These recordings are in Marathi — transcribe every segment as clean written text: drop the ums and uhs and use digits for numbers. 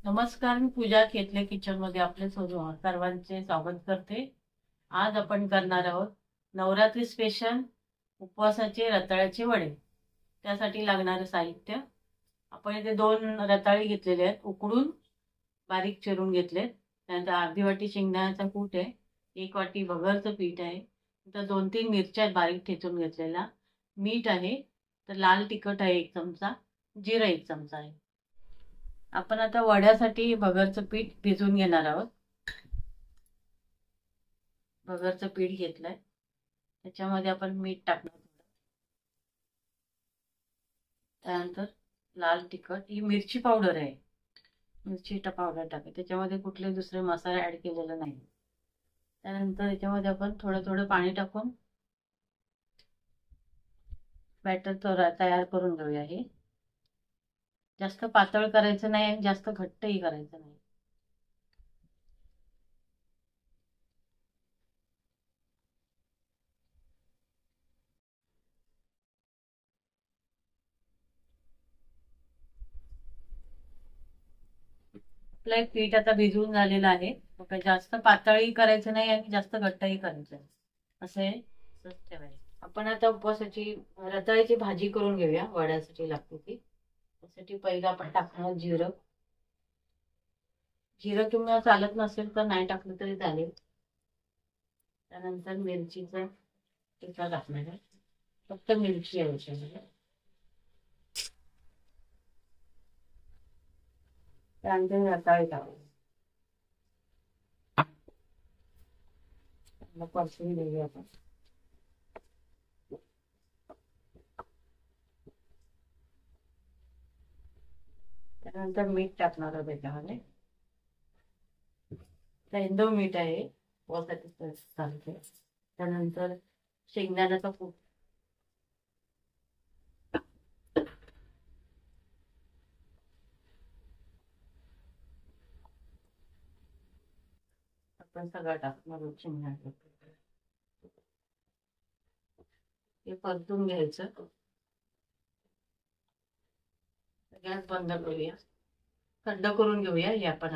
नमस्कार, मी पूजा खेतले किचन मध्ये आपले सर्वांचे स्वागत करते। आज आपण करणार आहोत नवरात्री स्पेशल उपवासाचे रताळ्याचे वडे। त्यासाठी लागणारे साहित्य आपण इथे 2 रताळे घेतलेले आहेत, उकडून बारीक चिरून घेतलेत। त्यानंतर अर्धी वाटी शेंगदाण्याचा कूट आहे, 1 वाटी भगरचं पीठ आहे, तर 2-3 मिरच्या बारीक ठेचून घेतलेल्या, मीठ आहे, तर लाल तिखट आहे 1 चमचा, जिरं 1 चमचा आहे। आपण आता वड्यासाठी भगरचं पीठ भिजवून घेणार आहोत। भगरचं पीठ घेतलंय, त्याच्यामध्ये आपण मीठ टाकणार। त्यानंतर लाल तिखट, ही मिरची पावडर आहे, मिरची पावडर टाका, त्याच्यामध्ये कुठले दुसरे मसाले ऍड केलेले नाही। त्यानंतर याच्यामध्ये आपण थोडं थोडं पाणी टाकून बॅटर तयार करून घेऊया। हे जास्त पातळ करायचं नाही आणि जास्त घट्टही करायचं नाही। आपलं पीठ आता भिजवून झालेलं आहे, मग जास्त पातळही करायचं नाही आणि जास्त घट्टही करायचं नाही, असे ठेवायचं। आपण आता उपवासाची रताळ्याची भाजी करून घेऊया, वड्यासाठी लागते ती। त्यासाठी पहिला आपण टाकणार जिरं। जिरं तुम्हाला चालत नसेल तर नाही टाकलं तरी चालेल। त्यानंतर मिरचीचा ठेचा टाकणार आहे, फक्त मिरची आहे याच्यामध्ये। त्यानंतर रताळे टाकू, परतून घेऊया आपण। त्यानंतर मीठ टाकणार आहोत त्याच्यामध्ये, सेंधव मीठ आहे, वसाठी चालते। त्यानंतर शेंगदाण्याचा कूट, आपण सगळं टाकणार आहोत। शेंगदाण्याचं कूट हे परतून घ्यायचं। गॅस बंद करूया, थंड करून घेऊया हे आपण।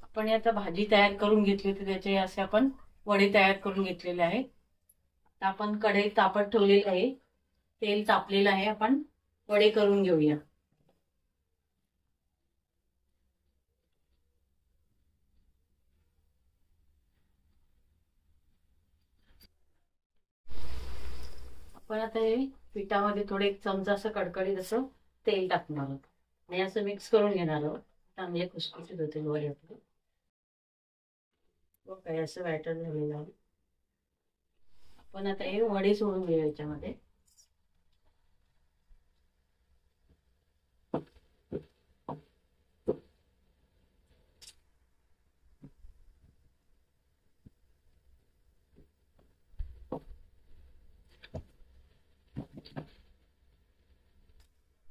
आपण आता भाजी तयार करून घेतली होती, त्याचे असे आपण वडे तयार करून घेतलेले आहेत। आता आपण कढई तापत ठेवलेली आहे, तेल तापलेलं आहे, आपण वडे करून घेऊया। आपण आता हे पिठामध्ये थोडे 1 चमचा असं कडकडीत असं तेल टाकणार आहोत आणि असं मिक्स करून घेणार आहोत। चांगले खुसखुशीत होतील वडे आपले। काय असं बॅटर झालेलं आहे। आपण आता हे वडे सोडून घेऊया याच्यामध्ये।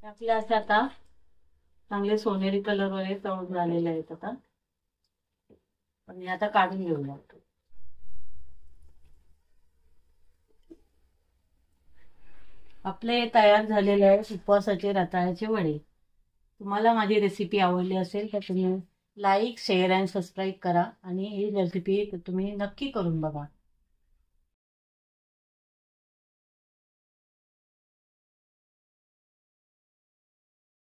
आपले असे आता चांगले सोनेरी कलर वगैरे तळून झालेले आहेत। आता पण हे आता काढून घेऊया। आपले तयार झालेले आहे उपवासाचे रताळ्याचे वडे। तुम्हाला माझी रेसिपी आवडली असेल तर तुम्ही लाईक, शेअर आणि सबस्क्राईब करा आणि ही रेसिपी तुम्ही नक्की करून बघा।